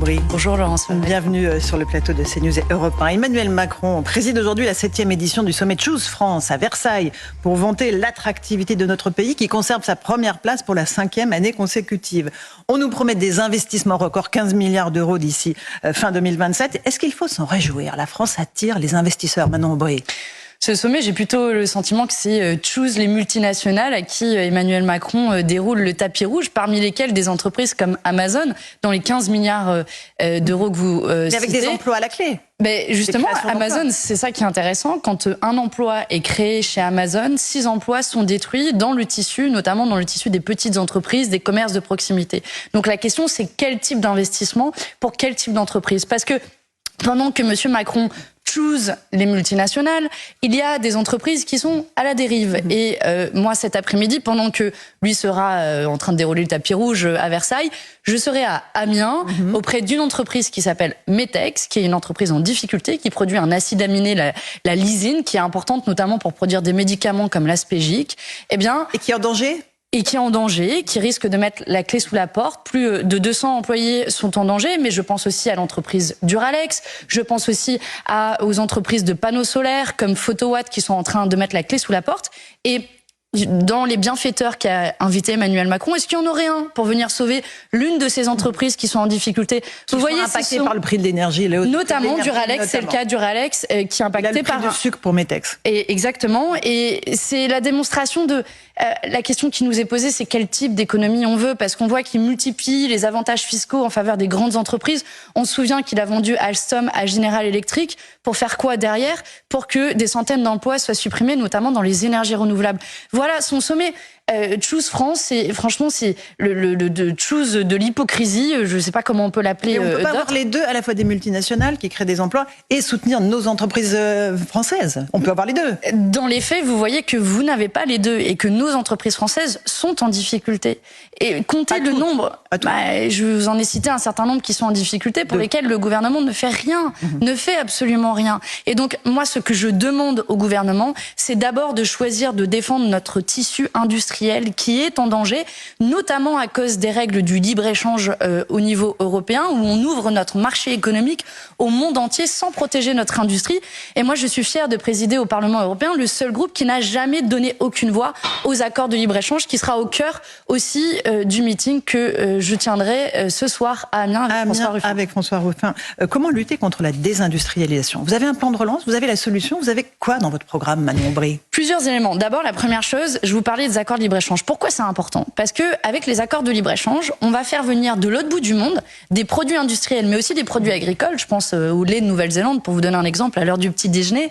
Bonjour Laurence. Bienvenue sur le plateau de CNews et Europe 1. Emmanuel Macron préside aujourd'hui la 7e édition du sommet Choose France à Versailles pour vanter l'attractivité de notre pays qui conserve sa première place pour la 5e année consécutive. On nous promet des investissements records, 15 milliards d'euros d'ici fin 2027. Est-ce qu'il faut s'en réjouir? La France attire les investisseurs. Manon Aubry. Ce sommet, j'ai plutôt le sentiment que c'est choose les multinationales à qui Emmanuel Macron déroule le tapis rouge, parmi lesquelles des entreprises comme Amazon, dans les 15 milliards d'euros que vous citez. Avec des emplois à la clé. Mais justement, Amazon, c'est ça qui est intéressant. Quand un emploi est créé chez Amazon, 6 emplois sont détruits dans le tissu, notamment dans le tissu des petites entreprises, des commerces de proximité. Donc la question, c'est quel type d'investissement pour quel type d'entreprise? Parce que pendant que M. Macron choose les multinationales, il y a des entreprises qui sont à la dérive. Et moi, cet après-midi, pendant que lui sera en train de dérouler le tapis rouge à Versailles, je serai à Amiens auprès d'une entreprise qui s'appelle Metex, qui est une entreprise en difficulté, qui produit un acide aminé, la lysine, qui est importante notamment pour produire des médicaments comme l'aspégique. Eh bien, et qui est en danger ? Et qui est en danger, qui risque de mettre la clé sous la porte. Plus de 200 employés sont en danger, mais je pense aussi à l'entreprise Duralex, je pense aussi aux entreprises de panneaux solaires comme Photowatt qui sont en train de mettre la clé sous la porte. Et dans les bienfaiteurs qu'a invité Emmanuel Macron, est-ce qu'il y en aurait un pour venir sauver l'une de ces entreprises qui sont en difficulté? Vous voyez, impactées par le prix de l'énergie, notamment Duralex, c'est le cas Duralex qui est impacté par le prix du sucre pour Metex. Et exactement, et c'est la démonstration de la question qui nous est posée, c'est quel type d'économie on veut, parce qu'on voit qu'il multiplie les avantages fiscaux en faveur des grandes entreprises. On se souvient qu'il a vendu Alstom à General Electric pour faire quoi derrière? Pour que des centaines d'emplois soient supprimés, notamment dans les énergies renouvelables. Voilà, son sommet Choose France, franchement, c'est le choose de l'hypocrisie, je ne sais pas comment on peut l'appeler. On ne peut pas avoir les deux, à la fois des multinationales qui créent des emplois et soutenir nos entreprises françaises. On peut avoir les deux. Dans les faits, vous voyez que vous n'avez pas les deux et que nos entreprises françaises sont en difficulté. Et comptez le nombre, je vous en ai cité un certain nombre qui sont en difficulté, pour lesquels le gouvernement ne fait rien, ne fait absolument rien. Et donc, moi, ce que je demande au gouvernement, c'est d'abord de choisir de défendre notre tissu industriel qui est en danger, notamment à cause des règles du libre-échange au niveau européen, où on ouvre notre marché économique au monde entier sans protéger notre industrie. Et moi, je suis fière de présider au Parlement européen le seul groupe qui n'a jamais donné aucune voix aux accords de libre-échange, qui sera au cœur aussi du meeting que je tiendrai ce soir à Amiens avec François Ruffin. Comment lutter contre la désindustrialisation? Vous avez un plan de relance? Vous avez la solution? Vous avez quoi dans votre programme, Manon Aubry? Plusieurs éléments. D'abord, la première chose, je vous parlais des accords de libre-échange. Pourquoi c'est important? Parce que avec les accords de libre-échange, on va faire venir de l'autre bout du monde des produits industriels, mais aussi des produits agricoles. Je pense au lait de Nouvelle-Zélande, pour vous donner un exemple, à l'heure du petit déjeuner.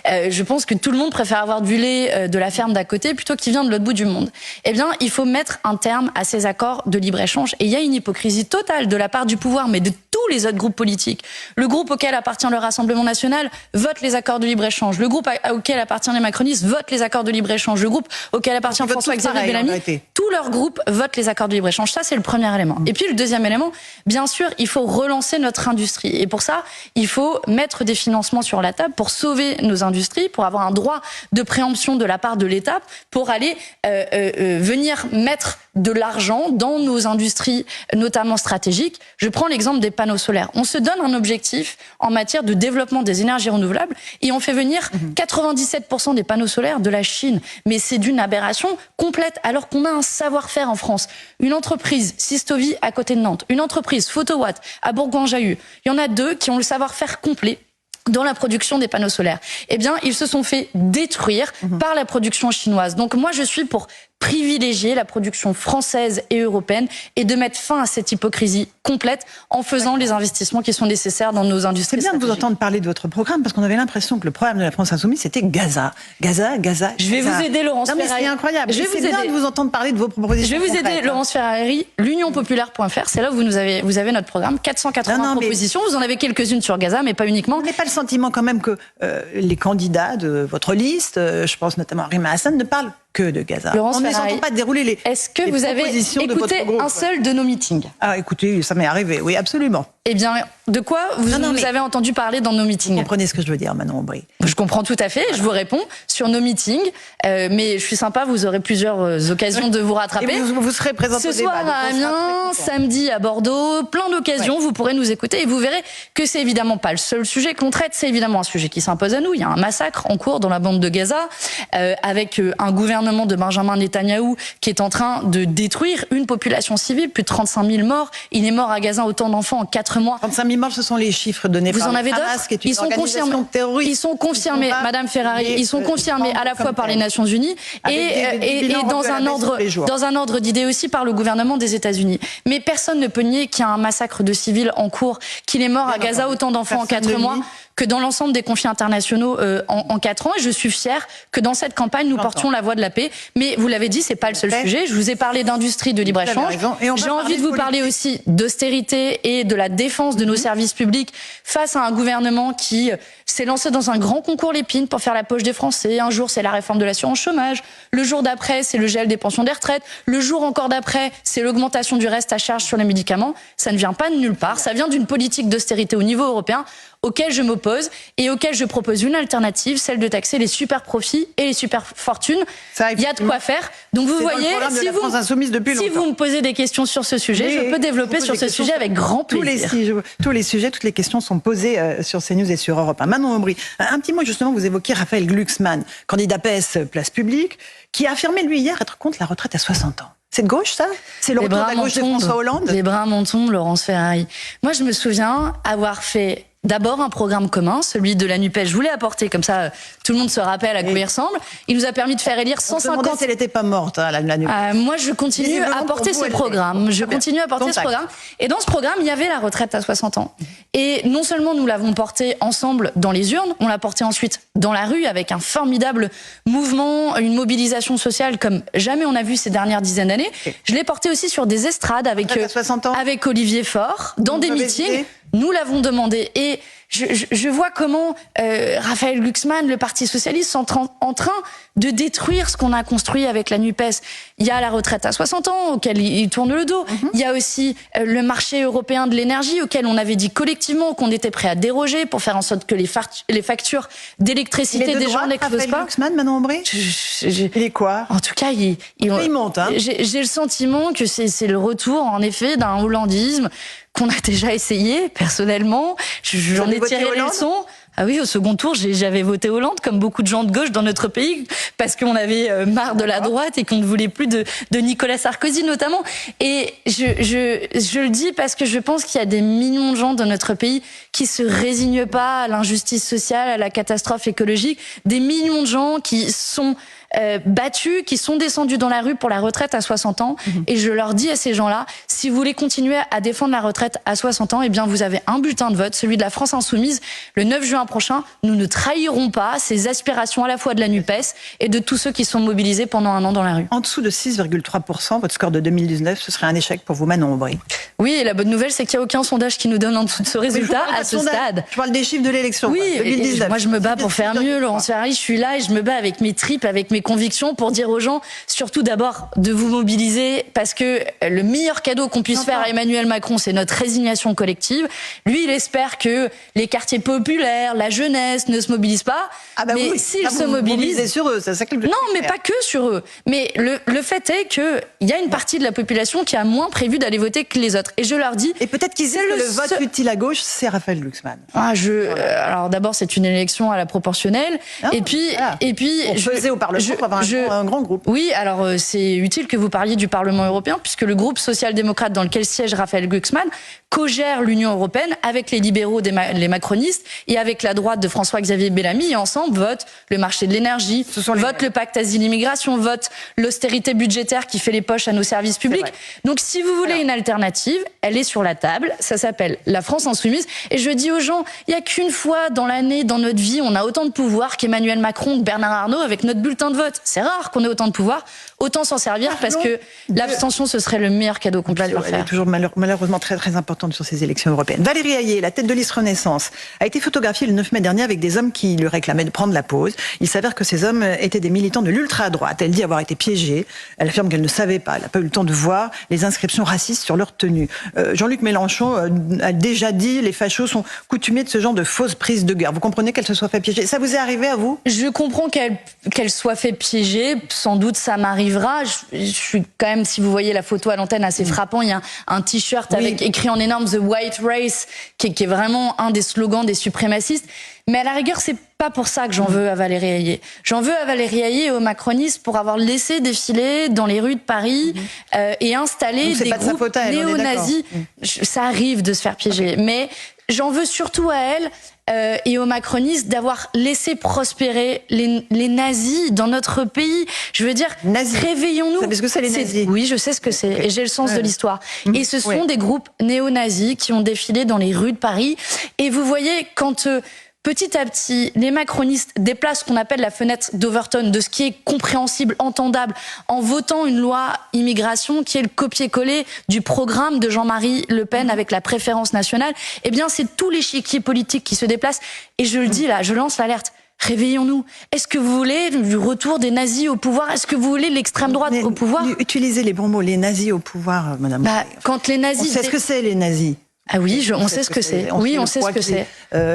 Je pense que tout le monde préfère avoir du lait de la ferme d'à côté plutôt qu'il vient de l'autre bout du monde. Eh bien, il faut mettre un terme à ces accords de libre-échange. Et il y a une hypocrisie totale de la part du pouvoir, mais de tous les autres groupes politiques. Le groupe auquel appartient le Rassemblement national vote les accords de libre-échange. Le groupe auquel appartient les macronistes vote les accords de libre-échange. Le groupe auquel appartient François-Xavier Bellamy, tout leur groupe vote les accords de libre-échange. Ça, c'est le premier élément. Et puis, le deuxième élément, bien sûr, il faut relancer notre industrie. Et pour ça, il faut mettre des financements sur la table pour sauver nos industries, pour avoir un droit de préemption de la part de l'État, pour aller venir mettre de l'argent dans nos industries, notamment stratégiques. Je prends l'exemple des panneaux solaires. On se donne un objectif en matière de développement des énergies renouvelables et on fait venir 97% des panneaux solaires de la Chine. Mais c'est d'une aberration complète, alors qu'on a un savoir-faire en France. Une entreprise, Systovi, à côté de Nantes. Une entreprise, Photowatt, à Bourgoin-Jallieu. Il y en a deux qui ont le savoir-faire complet dans la production des panneaux solaires. Eh bien, ils se sont fait détruire par la production chinoise. Donc moi, je suis pour privilégier la production française et européenne et de mettre fin à cette hypocrisie complète en faisant les investissements qui sont nécessaires dans nos industries. C'est bien de vous entendre parler de votre programme parce qu'on avait l'impression que le programme de la France Insoumise c'était Gaza. Je vais vous aider, Laurence Ferrari. C'est incroyable. C'est bien de vous entendre parler de vos propositions. Je vais vous aider, Laurence Ferrari. L'unionpopulaire.fr, c'est là où vous avez notre programme. 480 propositions. Vous en avez quelques-unes sur Gaza, mais pas uniquement. Vous n'avez pas le sentiment quand même que les candidats de votre liste, je pense notamment à Rima Hassan, ne parlent que de Gaza? Laurence on ne les entend pas dérouler les Est-ce que vous avez écouté un seul de nos meetings? Ah, écoutez, ça m'est arrivé, oui, absolument. Eh bien, de quoi vous avez entendu parler dans nos meetings? Vous comprenez ce que je veux dire, Manon Aubry? Je comprends tout à fait, je vous réponds sur nos meetings, mais je suis sympa, vous aurez plusieurs occasions de vous rattraper. Et vous serez présent ce soir à Amiens, samedi à Bordeaux, plein d'occasions, vous pourrez nous écouter et vous verrez que c'est évidemment pas le seul sujet qu'on traite, c'est évidemment un sujet qui s'impose à nous. Il y a un massacre en cours dans la bande de Gaza, avec un gouvernement de Benjamin Netanyahou qui est en train de détruire une population civile, plus de 35 000 morts. Il est mort à Gaza autant d'enfants en 4 mois. 35 000 morts, ce sont les chiffres donnés par le Hamas, qui est une organisation terroriste. Ils sont confirmés, Madame Ferrari, ils sont confirmés à la fois par les Nations Unies et dans un ordre d'idée aussi par le gouvernement des États-Unis. Mais personne ne peut nier qu'il y a un massacre de civils en cours, qu'il est mort à Gaza autant d'enfants en 4 mois que dans l'ensemble des conflits internationaux en 4 ans. Et je suis fière que dans cette campagne, nous portions la voix de la paix. Mais vous l'avez dit, c'est pas le seul sujet. Je vous ai parlé d'industrie de libre-échange. J'ai envie de vous parler aussi d'austérité et de la défense de nos services publics face à un gouvernement qui s'est lancé dans un grand concours Lépine pour faire la poche des Français. Un jour, c'est la réforme de l'assurance chômage. Le jour d'après, c'est le gel des pensions des retraites. Le jour encore d'après, c'est l'augmentation du reste à charge sur les médicaments. Ça ne vient pas de nulle part. Ça vient d'une politique d'austérité au niveau européen auquel je m'oppose et auquel je propose une alternative, celle de taxer les super profits et les super fortunes. Il y a de quoi faire. Donc vous voyez, si vous me posez des questions sur ce sujet, je peux développer sur ce sujet avec grand plaisir. Tous les sujets, toutes les questions sont posées sur CNews et sur Europe 1. Manon Aubry, un petit mot justement, vous évoquiez Raphaël Glucksmann, candidat PS Place Publique, qui a affirmé lui hier être contre la retraite à 60 ans. C'est de gauche, ça? C'est le retour de la gauche de François Hollande? Les bras m'en tombent, Laurence Ferrari. Moi, je me souviens avoir fait d'abord un programme commun, celui de la NUPES. Je voulais apporter, comme ça, tout le monde se rappelle à quoi il ressemble. Il nous a permis de faire élire 150... si elle n'était pas morte, hein, la NUPES. Moi, je continue à porter ce programme. Je continue à porter ce programme. Et dans ce programme, il y avait la retraite à 60 ans. Et non seulement nous l'avons porté ensemble dans les urnes, on l'a porté ensuite dans la rue avec un formidable mouvement, une mobilisation sociale comme jamais on a vu ces dernières dizaines d'années. Je l'ai porté aussi sur des estrades avec Olivier Faure, dans des meetings. Nous l'avons demandé et je vois comment Raphaël Glucksmann, le Parti socialiste, sont en train de détruire ce qu'on a construit avec la NUPES. Il y a la retraite à 60 ans, auquel il tourne le dos. Il y a aussi le marché européen de l'énergie, auquel on avait dit collectivement qu'on était prêt à déroger pour faire en sorte que les factures d'électricité des gens n'explosent pas. Glucksmann, Manon Aubry, il est quoi? En tout cas, il monte. Hein. J'ai le sentiment que c'est le retour, en effet, d'un hollandisme qu'on a déjà essayé, personnellement. J'en ai tiré les leçons. Ah oui, au second tour, j'avais voté Hollande, comme beaucoup de gens de gauche dans notre pays, parce qu'on avait marre de la droite et qu'on ne voulait plus de Nicolas Sarkozy, notamment. Et je le dis parce que je pense qu'il y a des millions de gens dans notre pays qui se résignent pas à l'injustice sociale, à la catastrophe écologique. Des millions de gens qui sont battus, qui sont descendus dans la rue pour la retraite à 60 ans. Et je leur dis à ces gens-là, si vous voulez continuer à défendre la retraite à 60 ans, eh bien vous avez un bulletin de vote, celui de la France Insoumise. Le 9 juin prochain, nous ne trahirons pas ces aspirations à la fois de la NUPES et de tous ceux qui sont mobilisés pendant un an dans la rue. En dessous de 6,3%, votre score de 2019, ce serait un échec pour vous, Manon Aubry. Oui, et la bonne nouvelle, c'est qu'il n'y a aucun sondage qui nous donne en dessous de ce résultat à ce stade. Je parle des chiffres de l'élection. Oui, 2019. Moi je me bats pour faire mieux, Laurence Ferrari. Je suis là et je me bats avec mes tripes, avec mes convictions pour dire aux gens, surtout d'abord, de vous mobiliser parce que le meilleur cadeau qu'on puisse faire à Emmanuel Macron, c'est notre résignation collective. Lui, il espère que les quartiers populaires, la jeunesse ne se mobilisent pas. Mais s'ils se mobilisent... sur eux, c'est ça que Non, mais pas que sur eux. Mais le fait est qu'il y a une partie de la population qui a moins prévu d'aller voter que les autres. Et je leur dis... Et peut-être qu'ils disent que le vote utile à gauche, c'est Raphaël Glucksmann. Alors d'abord, c'est une élection à la proportionnelle. Et puis... On faisait au Parlement pour avoir un grand groupe. Oui, alors c'est utile que vous parliez du Parlement européen, puisque le groupe social-démocrate dans lequel siège Raphaël Glucksmann co-gère l'Union européenne avec les libéraux, les macronistes, et avec la droite de François-Xavier Bellamy, et ensemble vote le marché de l'énergie, vote le pacte asile-immigration, vote l'austérité budgétaire qui fait les poches à nos services publics. Donc si vous voulez une alternative, elle est sur la table, ça s'appelle la France Insoumise, et je dis aux gens, il n'y a qu'une fois dans l'année, dans notre vie, on a autant de pouvoir qu'Emmanuel Macron, que Bernard Arnault, avec notre bulletin de de vote. C'est rare qu'on ait autant de pouvoir. Autant s'en servir parce que l'abstention, ce serait le meilleur cadeau qu'on puisse leur faire. Elle est toujours malheureusement très très importante sur ces élections européennes. Valérie Hayé, la tête de liste Renaissance, a été photographiée le 9 mai dernier avec des hommes qui lui réclamaient de prendre la pause. Il s'avère que ces hommes étaient des militants de l'ultra-droite. Elle dit avoir été piégée. Elle affirme qu'elle ne savait pas. Elle n'a pas eu le temps de voir les inscriptions racistes sur leur tenue. Jean-Luc Mélenchon a déjà dit les fachos sont coutumiers de ce genre de fausses prises de guerre. Vous comprenez qu'elle se soit fait piéger? Ça vous est arrivé à vous? Je comprends qu'elle soit fait piéger. Sans doute ça m'arrivera. Je suis quand même, si vous voyez la photo à l'antenne, assez frappant. Il y a un t-shirt avec écrit en énorme The White Race, qui est vraiment un des slogans des suprémacistes. Mais à la rigueur, c'est pas pour ça que j'en veux à Valérie Hayé. J'en veux à Valérie Hayé et aux macronistes pour avoir laissé défiler dans les rues de Paris et installer des groupes néo-nazis. Ça arrive de se faire piéger. Mais j'en veux surtout à elle et aux macronistes d'avoir laissé prospérer les nazis dans notre pays. Je veux dire, réveillons-nous. Vous savez ce que c'est les nazis? Oui, je sais ce que c'est. Et j'ai le sens de l'histoire. Et ce sont des groupes néo-nazis qui ont défilé dans les rues de Paris. Et vous voyez, quand petit à petit, les macronistes déplacent ce qu'on appelle la fenêtre d'Overton, de ce qui est compréhensible, entendable, en votant une loi immigration qui est le copier-coller du programme de Jean-Marie Le Pen avec la préférence nationale. Eh bien, c'est tout l'échiquier politique qui se déplace. Et je le dis là, je lance l'alerte. Réveillons-nous. Est-ce que vous voulez du retour des nazis au pouvoir? Est-ce que vous voulez l'extrême droite au pouvoir? Utilisez les bons mots, les nazis au pouvoir, madame. Quand les nazis... On sait ce que c'est, les nazis. Ah oui, on sait ce que c'est. Oui, on sait ce que c'est.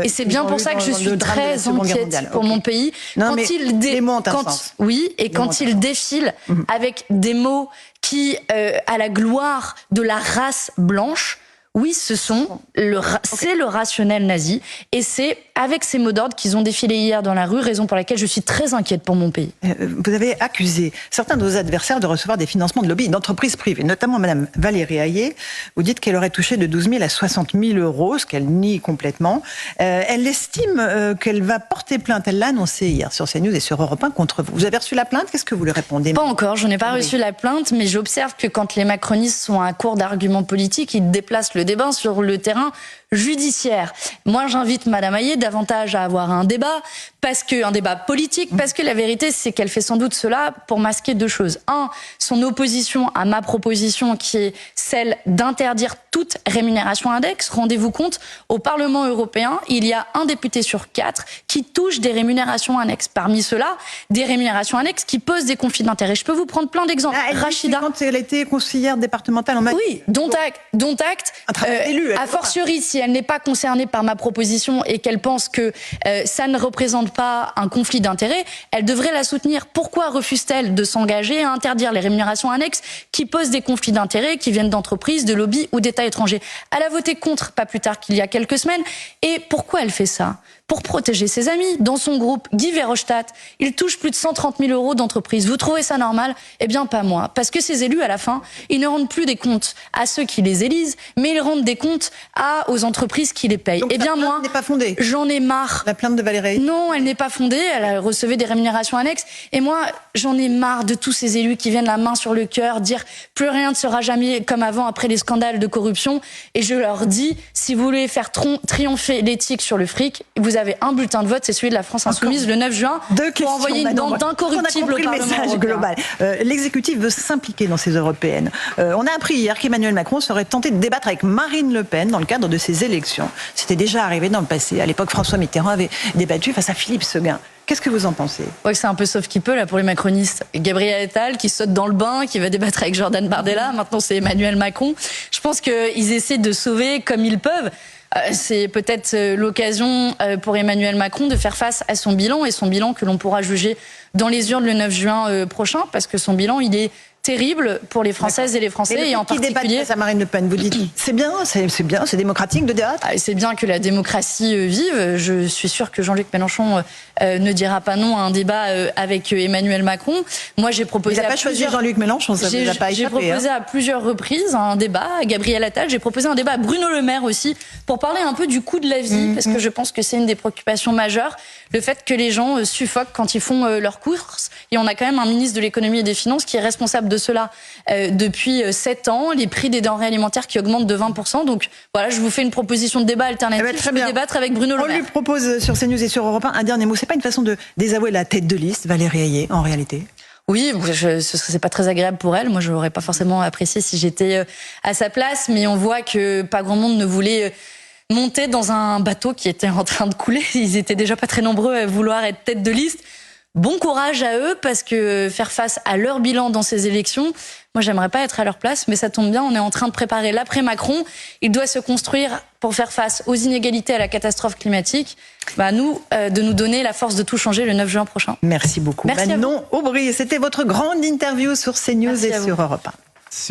Et c'est bien pour ça que je suis très inquiète pour mon pays. Non, mais les mots ont un sens. Oui, et quand ils défilent avec des mots qui, à la gloire de la race blanche, oui, c'est le rationnel nazi, et c'est avec ces mots d'ordre qu'ils ont défilé hier dans la rue, raison pour laquelle je suis très inquiète pour mon pays. Vous avez accusé certains de vos adversaires de recevoir des financements de lobby d'entreprises privées, notamment Madame Valérie Hayé. Vous dites qu'elle aurait touché de 12 000 à 60 000 euros, ce qu'elle nie complètement. Elle estime qu'elle va porter plainte, elle l'a annoncé hier sur CNews et sur Europe 1 contre vous. Vous avez reçu la plainte? Qu'est-ce que vous lui répondez? Pas encore, je n'ai pas reçu la plainte, mais j'observe que quand les macronistes sont à court d'arguments politiques, ils déplacent le débat sur le terrain judiciaire. Moi, j'invite Madame Hayé davantage à avoir un débat politique, parce que la vérité, c'est qu'elle fait sans doute cela pour masquer deux choses. Un, son opposition à ma proposition, qui est celle d'interdire toute rémunération index. Rendez-vous compte, au Parlement européen, il y a un député sur 4 qui touche des rémunérations annexes. Parmi ceux-là, des rémunérations annexes qui posent des conflits d'intérêts. Je peux vous prendre plein d'exemples. Rachida, quand elle était conseillère départementale en matière... Oui, dont acte. A fortiori, si elle n'est pas concernée par ma proposition et qu'elle pense que ça ne représente pas un conflit d'intérêts, elle devrait la soutenir. Pourquoi refuse-t-elle de s'engager à interdire les rémunérations annexes qui posent des conflits d'intérêts, qui viennent d'entreprises, de lobbies ou d'États étrangers? Elle a voté contre pas plus tard qu'il y a quelques semaines. Et pourquoi elle fait ça? Pour protéger ses amis. Dans son groupe, Guy Verhofstadt, il touche plus de 130 000 euros d'entreprise. Vous trouvez ça normal? Eh bien, pas moi. Parce que ces élus, à la fin, ils ne rendent plus des comptes à ceux qui les élisent, mais ils rendent des comptes aux entreprises qui les payent. Donc, eh bien, moi, n'est pas fondée. J'en ai marre. La plainte de Valérie? Non, elle n'est pas fondée. Elle recevait des rémunérations annexes. Et moi, j'en ai marre de tous ces élus qui viennent la main sur le cœur, dire plus rien ne sera jamais comme avant après les scandales de corruption. Et je leur dis, si vous voulez faire triompher l'éthique sur le fric, vous avez un bulletin de vote, c'est celui de la France Insoumise le 9 juin, pour envoyer une bande d'incorruptibles au Parlement message global. L'exécutif veut s'impliquer dans ces européennes. On a appris hier qu'Emmanuel Macron serait tenté de débattre avec Marine Le Pen dans le cadre de ces élections. C'était déjà arrivé dans le passé. À l'époque, François Mitterrand avait débattu face à Philippe Séguin. Qu'est-ce que vous en pensez? Ouais, c'est un peu sauf qui peut là pour les macronistes. Gabriel Attal qui saute dans le bain, qui va débattre avec Jordan Bardella. Maintenant, c'est Emmanuel Macron. Je pense qu'ils essaient de sauver comme ils peuvent. C'est peut-être l'occasion pour Emmanuel Macron de faire face à son bilan, et son bilan que l'on pourra juger dans les urnes le 9 juin prochain, parce que son bilan, il est terrible pour les Françaises et les Français, et en particulier... à Marine Le Pen, vous dites, c'est bien, c'est démocratique de débattre. C'est bien que la démocratie vive. Je suis sûre que Jean-Luc Mélenchon ne dira pas non à un débat avec Emmanuel Macron. Moi, j'ai proposé... Il n'a pas choisi Jean-Luc Mélenchon, ça ne vous a pas échappé. J'ai proposé à plusieurs reprises un débat à Gabriel Attal. J'ai proposé un débat à Bruno Le Maire aussi, pour parler un peu du coût de la vie, parce que je pense que c'est une des préoccupations majeures, le fait que les gens suffoquent quand ils font leurs courses. Et on a quand même un ministre de l'économie et des finances qui est responsable de cela depuis 7 ans, les prix des denrées alimentaires qui augmentent de 20%. Donc voilà, je vous fais une proposition de débat alternative. Très bien. Je peux débattre avec Bruno Le Maire. On lui propose sur CNews et sur Europe 1 un dernier mot. C'est pas une façon de désavouer la tête de liste, Valérie Ayé, en réalité? Oui, c'est pas très agréable pour elle. Moi, je l'aurais pas forcément apprécié si j'étais à sa place, mais on voit que pas grand monde ne voulait monter dans un bateau qui était en train de couler. Ils étaient déjà pas très nombreux à vouloir être tête de liste. Bon courage à eux, parce que faire face à leur bilan dans ces élections, moi j'aimerais pas être à leur place, mais ça tombe bien, on est en train de préparer l'après-Macron. Il doit se construire pour faire face aux inégalités, à la catastrophe climatique. À nous de nous donner la force de tout changer le 9 juin prochain. Merci beaucoup. Merci Manon Aubry, c'était votre grande interview sur CNews et sur Europe 1.